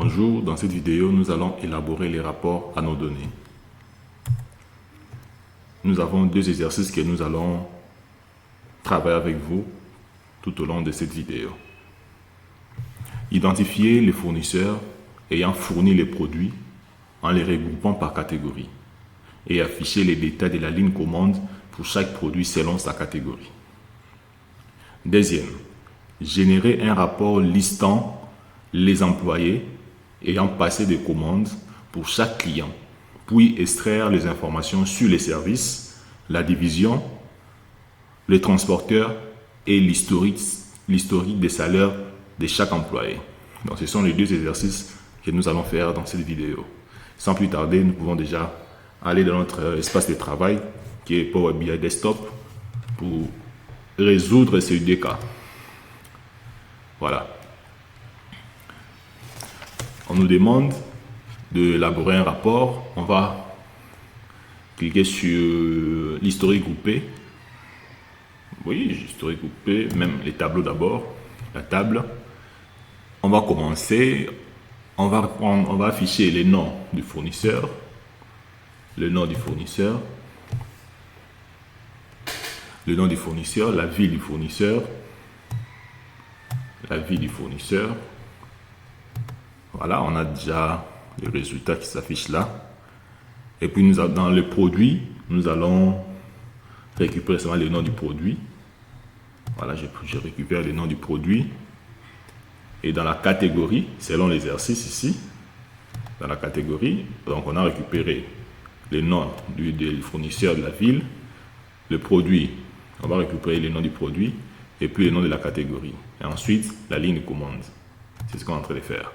Bonjour, dans cette vidéo, nous allons élaborer les rapports à nos données. Nous avons deux exercices que nous allons travailler avec vous tout au long de cette vidéo. Identifier les fournisseurs ayant fourni les produits en les regroupant par catégorie et afficher les détails de la ligne commande pour chaque produit selon sa catégorie. Deuxième, générer un rapport listant les employés ayant passé des commandes pour chaque client, puis extraire les informations sur les services, la division, les transporteurs et l'historique des salaires de chaque employé. Donc, ce sont les deux exercices que nous allons faire dans cette vidéo. Sans plus tarder, nous pouvons déjà aller dans notre espace de travail qui est Power BI Desktop pour résoudre ces deux cas. Voilà. On nous demande d'élaborer un rapport. On va cliquer sur l'historique groupé. Oui, l'historique groupé, même les tableaux d'abord. La table. On va commencer. On va afficher les noms du fournisseur. Le nom du fournisseur. Le nom du fournisseur, la ville du fournisseur. La ville du fournisseur. Voilà, on a déjà le résultat qui s'affiche là. Et puis, dans le produit, nous allons récupérer seulement le nom du produit. Voilà, je récupère le nom du produit. Et dans la catégorie, selon l'exercice ici, dans la catégorie, donc on a récupéré le nom du fournisseur de la ville, le produit, on va récupérer le nom du produit, et puis le nom de la catégorie. Et ensuite, la ligne de commande. C'est ce qu'on est en train de faire.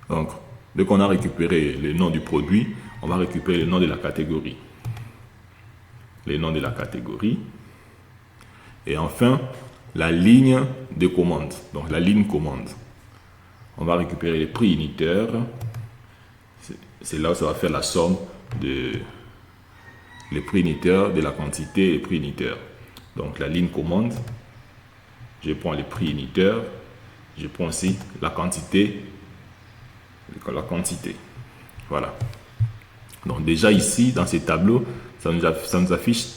Donc, dès qu'on a récupéré le nom du produit, on va récupérer le nom de la catégorie. Le nom de la catégorie. Et enfin, la ligne de commande. Donc, la ligne commande. On va récupérer les prix unitaires. C'est là où ça va faire la somme de les prix unitaires, de la quantité et les prix unitaires. Donc, la ligne commande. Je prends les prix unitaires. Je prends aussi la quantité. Voilà. Donc déjà ici, dans ces tableaux, ça nous affiche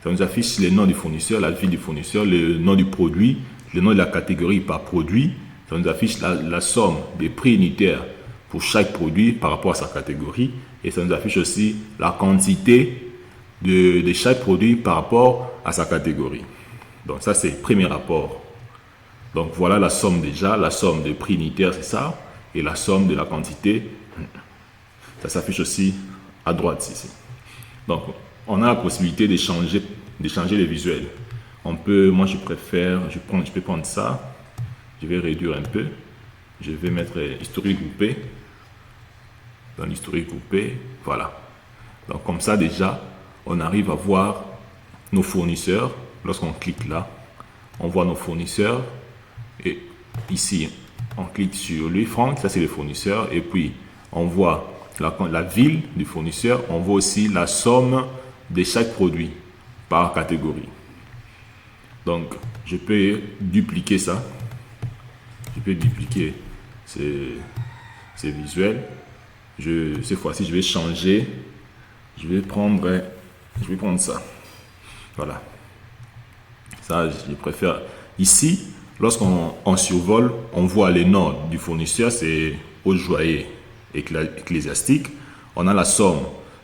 le nom du fournisseur, la ville du fournisseur, le nom du produit, le nom de la catégorie par produit. Ça nous affiche la somme des prix unitaires pour chaque produit par rapport à sa catégorie. Et ça nous affiche aussi la quantité de chaque produit par rapport à sa catégorie. Donc ça, c'est le premier rapport. Donc voilà la somme déjà, la somme des prix unitaires, c'est ça. Et la somme de la quantité, ça s'affiche aussi à droite ici. Donc, on a la possibilité de changer les visuels. On peut, moi je préfère, je peux prendre ça. Je vais réduire un peu. Je vais mettre historique groupé. Dans l'historique groupé, voilà. Donc comme ça déjà, on arrive à voir nos fournisseurs. Lorsqu'on clique là, on voit nos fournisseurs. Et ici, on clique sur lui, Franck, ça c'est le fournisseur. Et puis, on voit la ville du fournisseur. On voit aussi la somme de chaque produit par catégorie. Donc, je peux dupliquer ça. Je peux dupliquer ces visuels. Cette fois-ci, je vais changer. Je vais prendre ça. Voilà. Ça, je préfère. Ici, lorsqu'on survole, on voit les noms du fournisseur, c'est au joaillier ecclésiastique. On a la somme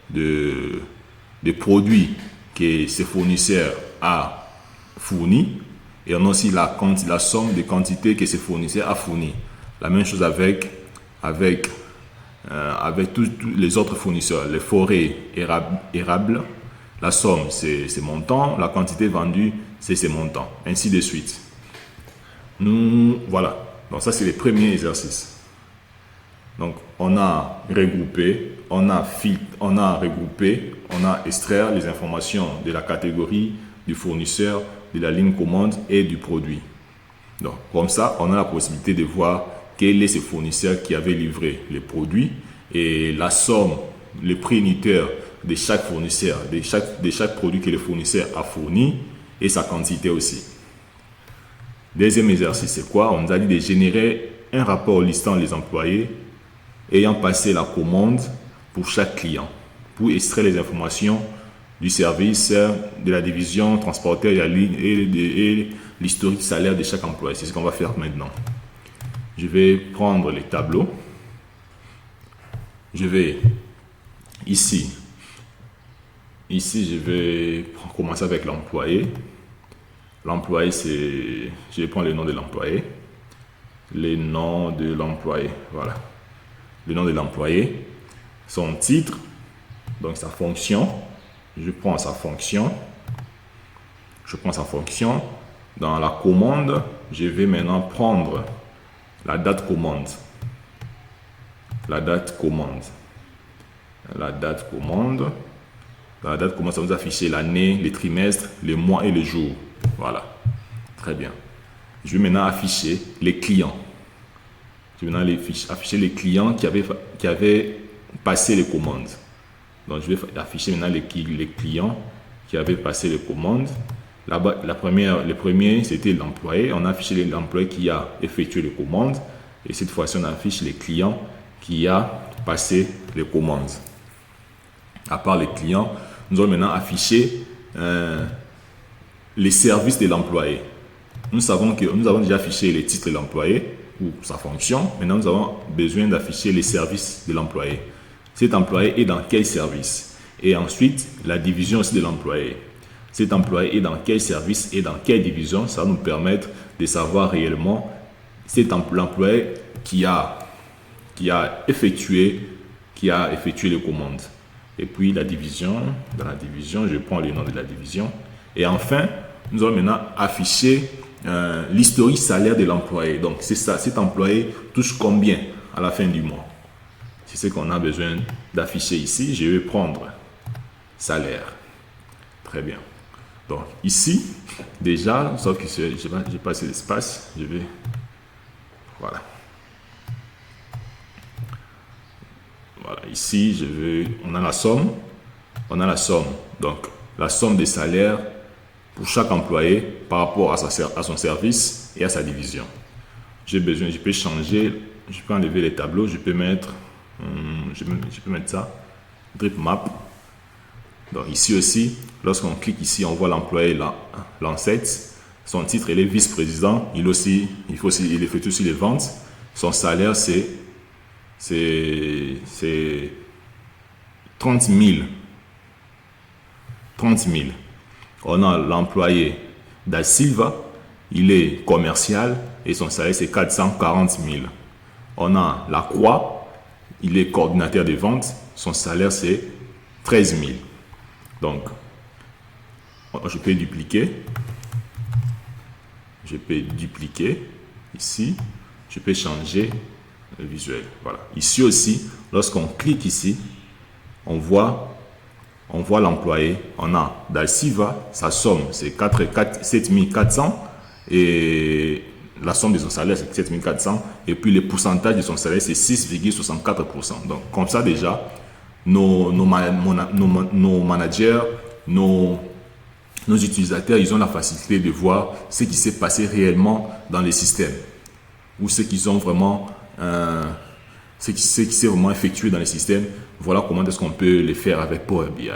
des produits que ce fournisseur a fournis. Et on a aussi la somme des quantités que ce fournisseur a fournies. La même chose avec tous les autres fournisseurs. Les forêts érables, la somme, c'est ces montants. La quantité vendue, c'est ces montants. Ainsi de suite. Voilà. Donc ça, c'est le premier exercice. Donc, on a regroupé, on a extrait les informations de la catégorie, du fournisseur, de la ligne commande et du produit. Donc, comme ça, on a la possibilité de voir quel est ce fournisseur qui avait livré les produits et la somme, le prix unitaire de chaque fournisseur, de chaque produit que le fournisseur a fourni et sa quantité aussi. Deuxième exercice, c'est quoi? On nous a dit de générer un rapport listant les employés ayant passé la commande pour chaque client, pour extraire les informations du service, de la division, transporteur, la ligne et l'historique salaire de chaque employé. C'est ce qu'on va faire maintenant. Je vais prendre les tableaux. Je vais ici, je vais commencer avec l'employé. L'employé, c'est, je vais prendre le nom de l'employé. Le nom de l'employé, voilà. Le nom de l'employé, son titre, donc sa fonction. Je prends sa fonction. Dans la commande, je vais maintenant prendre la date commande. La date commande, ça nous affiche l'année, les trimestres, les mois et les jours. Voilà. Très bien. Je vais maintenant afficher les clients. Je vais maintenant afficher les clients qui avaient passé les commandes. Donc, je vais afficher maintenant les clients qui avaient passé les commandes. Là-bas, le premier, c'était l'employé. On a affiché l'employé qui a effectué les commandes. Et cette fois-ci, on affiche les clients qui a passé les commandes. À part les clients, nous allons maintenant afficher les services de l'employé. Nous savons que nous avons déjà affiché les titres de l'employé ou sa fonction. Maintenant, nous avons besoin d'afficher les services de l'employé. Cet employé est dans quel service? Et ensuite, la division aussi de l'employé. Cet employé est dans quel service et dans quelle division? Ça va nous permettre de savoir réellement l'employé qui a effectué les commandes. Et puis la division, dans la division, je prends le nom de la division. Et enfin, nous allons maintenant afficher l'historique salaire de l'employé. Donc c'est ça, cet employé touche combien à la fin du mois? C'est ce qu'on a besoin d'afficher ici. Je vais prendre salaire. Très bien. Donc ici, déjà, sauf que je n'ai pas assez d'espace, je vais... Voilà. Voilà, ici, on a la somme. Donc, la somme des salaires pour chaque employé par rapport à son service et à sa division. Je peux changer, je peux enlever les tableaux, je peux mettre ça, drip map. Donc, ici aussi, lorsqu'on clique ici, on voit l'employé l'ancêtre. Son titre, il est vice-président. Il effectue aussi les ventes. Son salaire, c'est 30 000. On a l'employé Da Silva, il est commercial et son salaire c'est 440 000. On a La Croix, il est coordinateur des ventes, son salaire c'est 13 000. Donc, je peux dupliquer. Ici, je peux changer le visuel. Voilà. Ici aussi, lorsqu'on clique ici, on voit l'employé. On a Da Silva, sa somme c'est 7 400 et la somme de son salaire c'est 7 400 et puis le pourcentage de son salaire c'est 6,64%. Donc comme ça déjà, nos managers, nos utilisateurs, ils ont la facilité de voir ce qui s'est passé réellement dans les systèmes ou ce qu'ils ont vraiment ce qui s'est vraiment effectué dans les systèmes. Voilà comment est-ce qu'on peut les faire avec Power BI.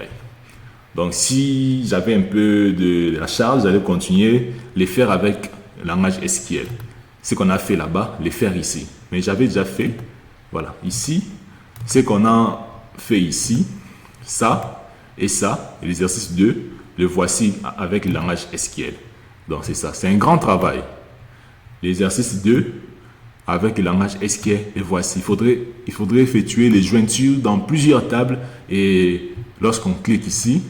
Donc si j'avais un peu de la charge, j'allais continuer les faire avec le langage SQL. Ce qu'on a fait là-bas, les faire ici. Mais j'avais déjà fait, voilà, ici, ce qu'on a fait ici, ça et ça, et l'exercice 2, le voici avec le langage SQL. Donc c'est ça, c'est un grand travail. L'exercice 2, avec le langage SQL, et voici. Il faudrait effectuer les jointures dans plusieurs tables et lorsqu'on clique ici,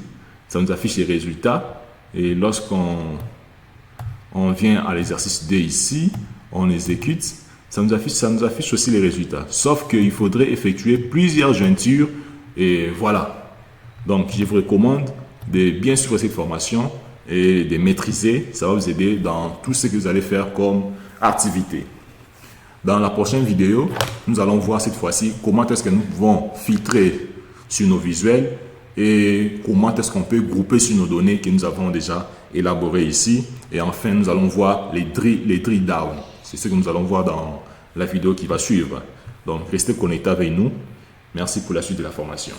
ça nous affiche les résultats. Et lorsqu'on vient à l'exercice 2 ici, on exécute, ça nous affiche aussi les résultats. Sauf qu'il faudrait effectuer plusieurs jointures et voilà. Donc, je vous recommande de bien suivre cette formation et de maîtriser. Ça va vous aider dans tout ce que vous allez faire comme activité. Dans la prochaine vidéo, nous allons voir cette fois-ci comment est-ce que nous pouvons filtrer sur nos visuels et comment est-ce qu'on peut grouper sur nos données que nous avons déjà élaborées ici. Et enfin, nous allons voir les drill down. C'est ce que nous allons voir dans la vidéo qui va suivre. Donc, restez connectés avec nous. Merci pour la suite de la formation.